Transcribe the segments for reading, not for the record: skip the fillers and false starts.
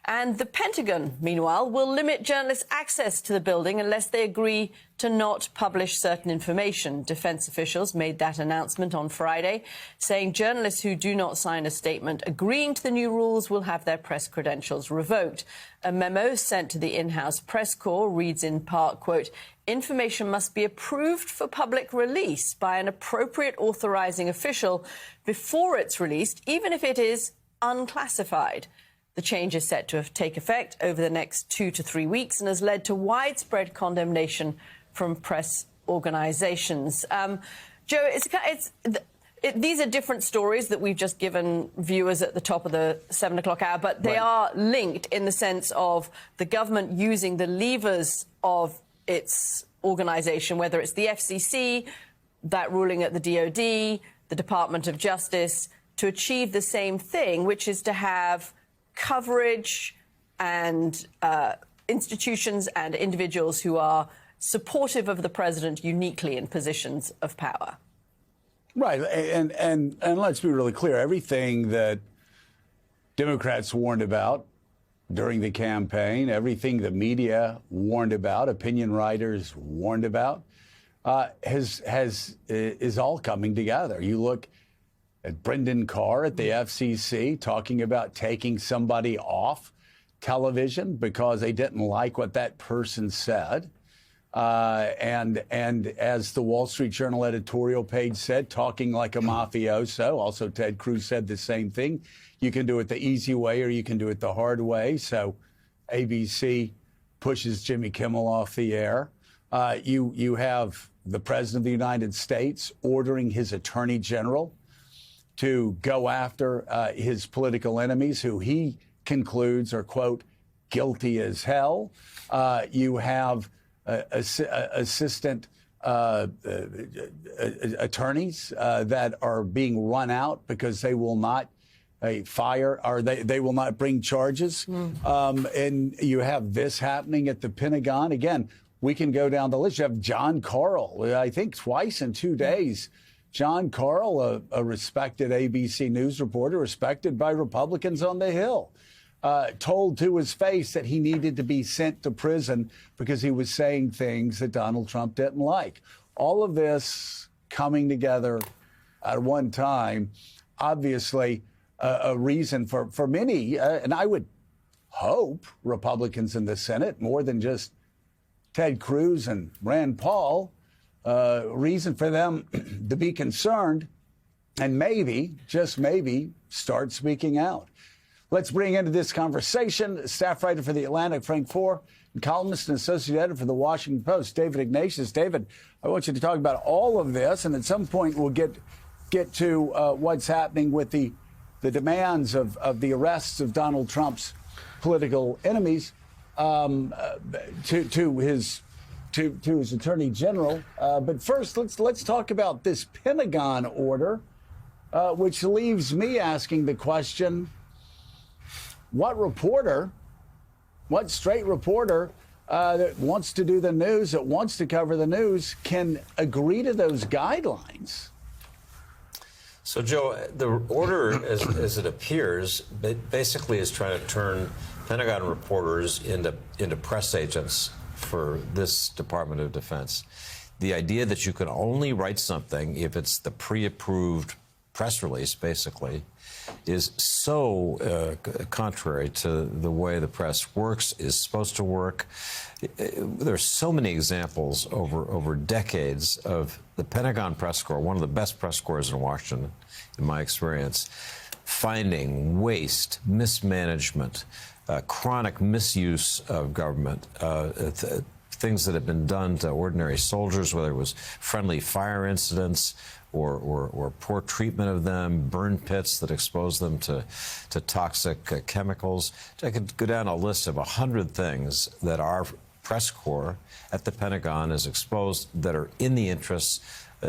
And the Pentagon, meanwhile, will limit journalists' access to the building unless they agree to not publish certain information. Defense officials made that announcement on Friday, saying journalists who do not sign a statement agreeing to the new rules will have their press credentials revoked. A memo sent to the in-house press corps reads in part, quote, information must be approved for public release by an appropriate authorizing official before it's released, even if it is unclassified. The change is set to take effect over the next 2 to 3 weeks and has led to widespread condemnation from press organizations. Joe, these are different stories that we've just given viewers at the top of the 7 o'clock hour, but they are linked in the sense of the government using the levers of its organization, whether it's the FCC, that ruling at the DOD, the Department of Justice, to achieve the same thing, which is to have coverage and institutions and individuals who are supportive of the president uniquely in positions of power. Right. And let's be really clear. Everything that Democrats warned about during the campaign, everything the media warned about, opinion writers warned about, is all coming together. You look at Brendan Carr at the FCC talking about taking somebody off television because they didn't like what that person said. And as the Wall Street Journal editorial page said, talking like a mafioso. Also, Ted Cruz said the same thing. You can do it the easy way or you can do it the hard way. So ABC pushes Jimmy Kimmel off the air. You have the President of the United States ordering his Attorney General to go after his political enemies, who he concludes are, quote, guilty as hell. You have assistant attorneys that are being run out because they will not fire or they will not bring charges. And you have this happening at the Pentagon. Again, we can go down the list. You have John Carl, I think twice in 2 days. John Carl, a respected ABC News reporter, respected by Republicans on the Hill, told to his face that he needed to be sent to prison because he was saying things that Donald Trump didn't like. All of this coming together at one time, obviously a reason for many, and I would hope Republicans in the Senate, more than just Ted Cruz and Rand Paul, reason for them to be concerned and maybe, just maybe, start speaking out. Let's bring into this conversation staff writer for The Atlantic, Frank Foer, and columnist and associate editor for The Washington Post, David Ignatius. David, I want you to talk about all of this, and at some point we'll get to what's happening with the demands of the arrests of Donald Trump's political enemies to his Attorney General. But first, let's talk about this Pentagon order, which leaves me asking the question: what straight reporter that wants to do the news, that wants to cover the news, can agree to those guidelines? So, Joe, the order, as it appears, basically is trying to turn Pentagon reporters into press agents for this Department of Defense. The idea that you can only write something if it's the pre-approved press release, basically, is so contrary to the way the press works, is supposed to work. There are so many examples over decades of the Pentagon press corps, one of the best press corps in Washington, in my experience, finding waste, mismanagement, chronic misuse of government, things that have been done to ordinary soldiers, whether it was friendly fire incidents or poor treatment of them, burn pits that expose them to toxic chemicals. I could go down a list of 100 things that our press corps at the Pentagon is exposed that are in the interests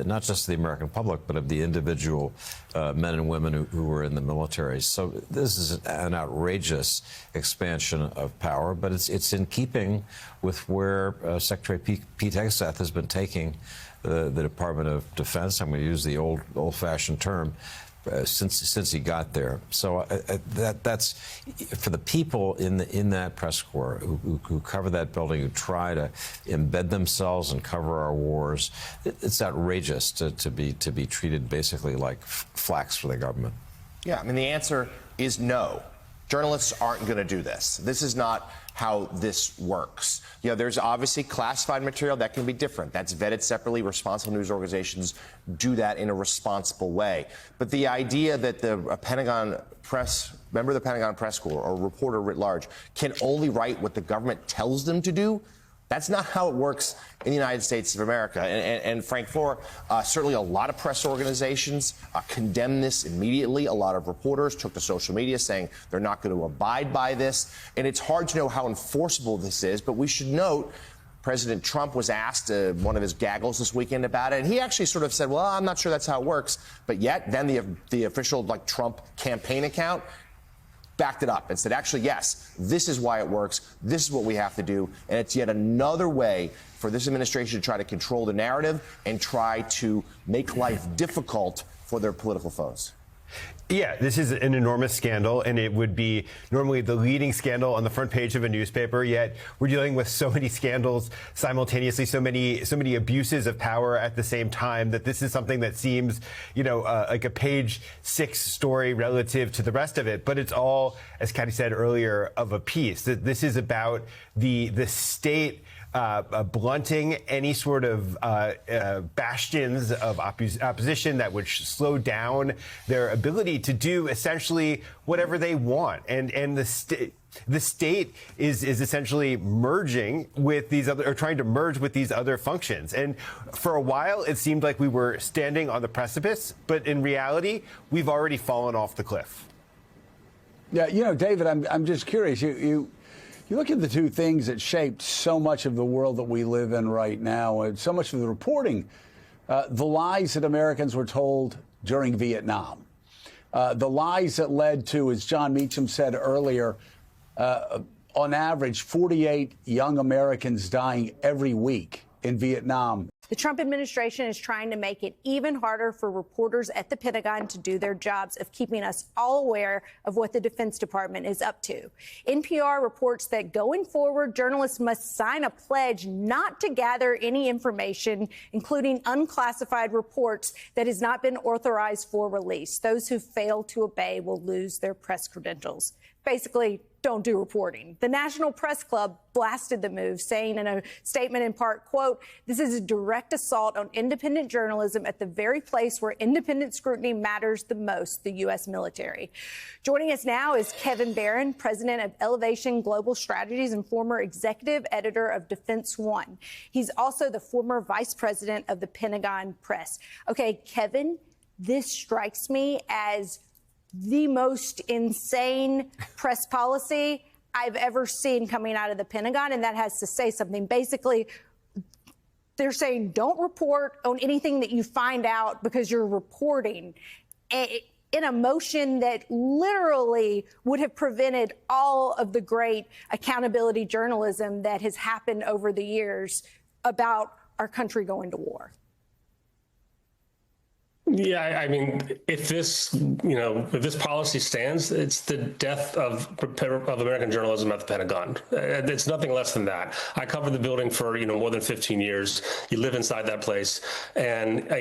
not just the American public, but of the individual men and women who were in the military. So this is an outrageous expansion of power, but it's in keeping with where Secretary Pete Hegseth has been taking the Department of Defense. I'm going to use the old-fashioned term, since he got there. So that's for the people in that press corps who cover that building, who try to embed themselves and cover our wars. It's outrageous to be treated basically like flax for the government. Yeah, I mean, the answer is no. Journalists aren't going to do this. This is not how this works. You know, there's obviously classified material that can be different. That's vetted separately. Responsible news organizations do that in a responsible way. But the idea that the Pentagon press, member of the Pentagon press corps or reporter writ large can only write what the government tells them to do, that's not how it works in the United States of America. And Frank Floor, certainly a lot of press organizations condemned this immediately. A lot of reporters took to social media saying they're not going to abide by this. And it's hard to know how enforceable this is, but we should note President Trump was asked one of his gaggles this weekend about it, and he actually sort of said, well, I'm not sure that's how it works. But yet, then the official, like, Trump campaign account backed it up and said, actually, yes, this is why it works. This is what we have to do. And it's yet another way for this administration to try to control the narrative and try to make life difficult for their political foes. Yeah, this is an enormous scandal, and it would be normally the leading scandal on the front page of a newspaper, yet we're dealing with so many scandals simultaneously, so many abuses of power at the same time, that this is something that seems, you know, like a page 6 story relative to the rest of it. But it's all, as Kathy said earlier, of a piece. This is about the state blunting any sort of bastions of opposition that would slow down their ability to do essentially whatever they want. And the state is essentially merging with these other, or trying to merge with these other functions. And for a while, it seemed like we were standing on the precipice, but in reality, we've already fallen off the cliff. Yeah, you know, David, I'm just curious. You look at the two things that shaped so much of the world that we live in right now, and so much of the reporting, the lies that Americans were told during Vietnam, the lies that led to, as John Meacham said earlier, on average, 48 young Americans dying every week in Vietnam. The Trump administration is trying to make it even harder for reporters at the Pentagon to do their jobs of keeping us all aware of what the Defense Department is up to. NPR reports that going forward, journalists must sign a pledge not to gather any information, including unclassified reports, that has not been authorized for release. Those who fail to obey will lose their press credentials. Basically, don't do reporting. The National Press Club blasted the move, saying in a statement in part, quote, "This is a direct assault on independent journalism at the very place where independent scrutiny matters the most, the U.S. military." Joining us now is Kevin Barron, president of Elevation Global Strategies and former executive editor of Defense One. He's also the former vice president of the Pentagon Press. Okay, Kevin, this strikes me as the most insane press policy I've ever seen coming out of the Pentagon, and that has to say something. Basically, they're saying don't report on anything that you find out because you're reporting in a motion that literally would have prevented all of the great accountability journalism that has happened over the years about our country going to war. Yeah, I mean, if this policy stands, it's the death of American journalism at the Pentagon. It's nothing less than that. I covered the building for, more than 15 years. You live inside that place, and,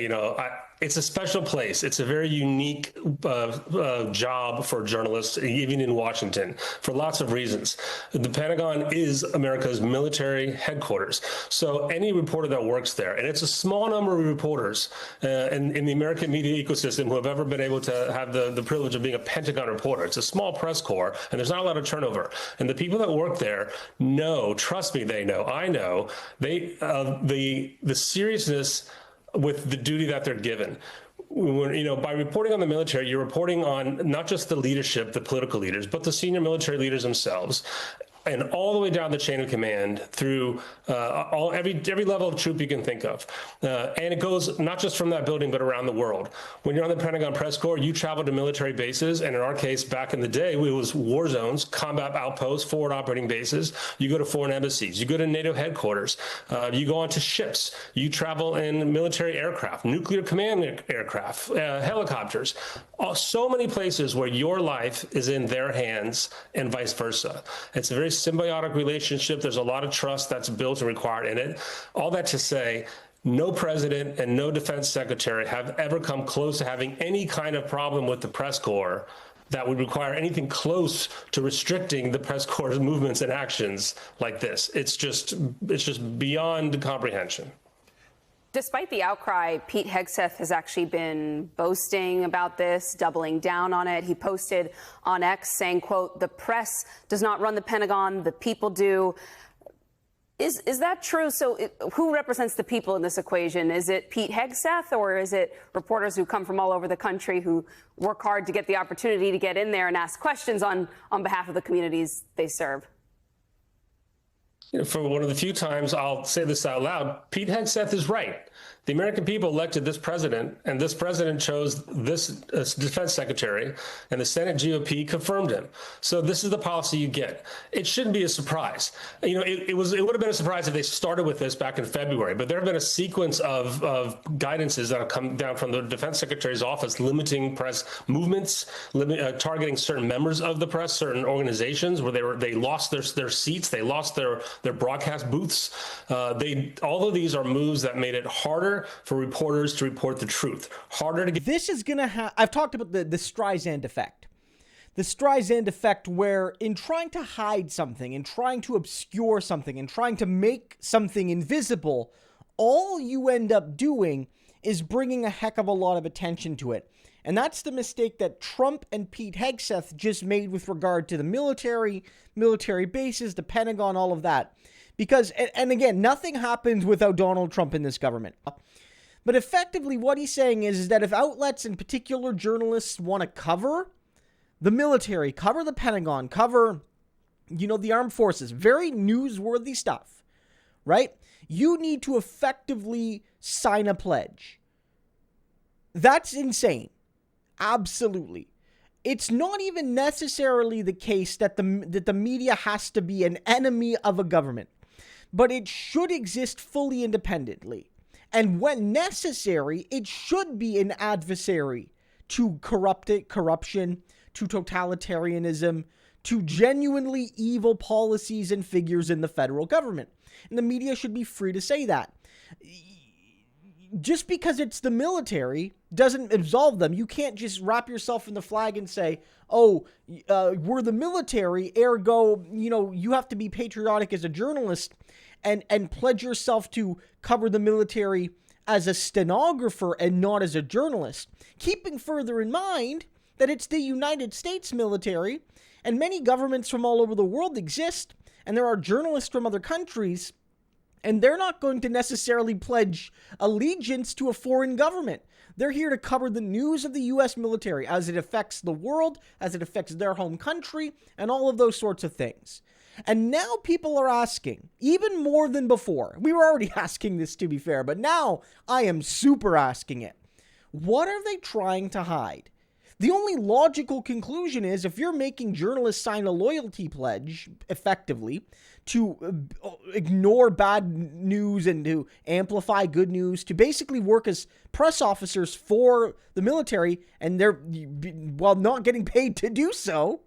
it's a special place. It's a very unique job for journalists, even in Washington, for lots of reasons. The Pentagon is America's military headquarters. So any reporter that works there, and it's a small number of reporters in the American media ecosystem who have ever been able to have the privilege of being a Pentagon reporter. It's a small press corps, and there's not a lot of turnover. And the people that work there know, trust me, they know, I know, the seriousness with the duty that they're given. By reporting on the military, you're reporting on not just the leadership, the political leaders, but the senior military leaders themselves. and all the way down the chain of command through every level of troop you can think of. And it goes not just from that building, but around the world. When you're on the Pentagon press corps, you travel to military bases. And in our case, back in the day, it was war zones, combat outposts, forward operating bases. You go to foreign embassies. You go to NATO headquarters. You go onto ships. You travel in military aircraft, nuclear command aircraft, helicopters. So many places where your life is in their hands and vice versa. It's a very symbiotic relationship. There's a lot of trust that's built and required in it. All that to say, no president and no defense secretary have ever come close to having any kind of problem with the press corps that would require anything close to restricting the press corps' movements and actions like this. It's just beyond comprehension. Despite the outcry, Pete Hegseth has actually been boasting about this, doubling down on it. He posted on X saying, quote, "The press does not run the Pentagon, the people do." Is that true? So who represents the people in this equation? Is it Pete Hegseth, or is it reporters who come from all over the country who work hard to get the opportunity to get in there and ask questions on behalf of the communities they serve? For one of the few times I'll say this out loud, Pete Hegseth is right. The American people elected this president, and this president chose this defense secretary, and the Senate GOP confirmed him. So this is the policy you get. It shouldn't be a surprise. You know, it would have been a surprise if they started with this back in February, but there have been a sequence of guidances that have come down from the defense secretary's office limiting press movements, targeting certain members of the press, certain organizations where they lost their seats, they lost their broadcast booths. All of these are moves that made it harder for reporters to report the truth. Harder to get. This is going to have, I've talked about the Streisand effect. The Streisand effect, where in trying to hide something, in trying to obscure something, in trying to make something invisible, all you end up doing is bringing a heck of a lot of attention to it. And that's the mistake that Trump and Pete Hegseth just made with regard to the military bases, the Pentagon, all of that. Because, and again, nothing happens without Donald Trump in this government. But effectively what he's saying is that if outlets, in particular journalists, want to cover the military, cover the Pentagon, cover, the armed forces, very newsworthy stuff, right? You need to effectively sign a pledge. That's insane. Absolutely. It's not even necessarily the case that the media has to be an enemy of a government, but it should exist fully independently. And when necessary, it should be an adversary to corruption, to totalitarianism, to genuinely evil policies and figures in the federal government. And the media should be free to say that. Just because it's the military doesn't absolve them. You can't just wrap yourself in the flag and say, oh, we're the military, ergo, you have to be patriotic as a journalist and pledge yourself to cover the military as a stenographer and not as a journalist. Keeping further in mind that it's the United States military, and many governments from all over the world exist, and there are journalists from other countries, and they're not going to necessarily pledge allegiance to a foreign government. They're here to cover the news of the U.S. military as it affects the world, as it affects their home country, and all of those sorts of things. And now people are asking, even more than before. We were already asking this, to be fair, but now I am super asking it. What are they trying to hide? The only logical conclusion is if you're making journalists sign a loyalty pledge, effectively, to ignore bad news and to amplify good news, to basically work as press officers for the military, and they're, while not getting paid to do so,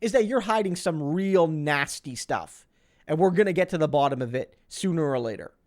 is that you're hiding some real nasty stuff. And we're going to get to the bottom of it sooner or later.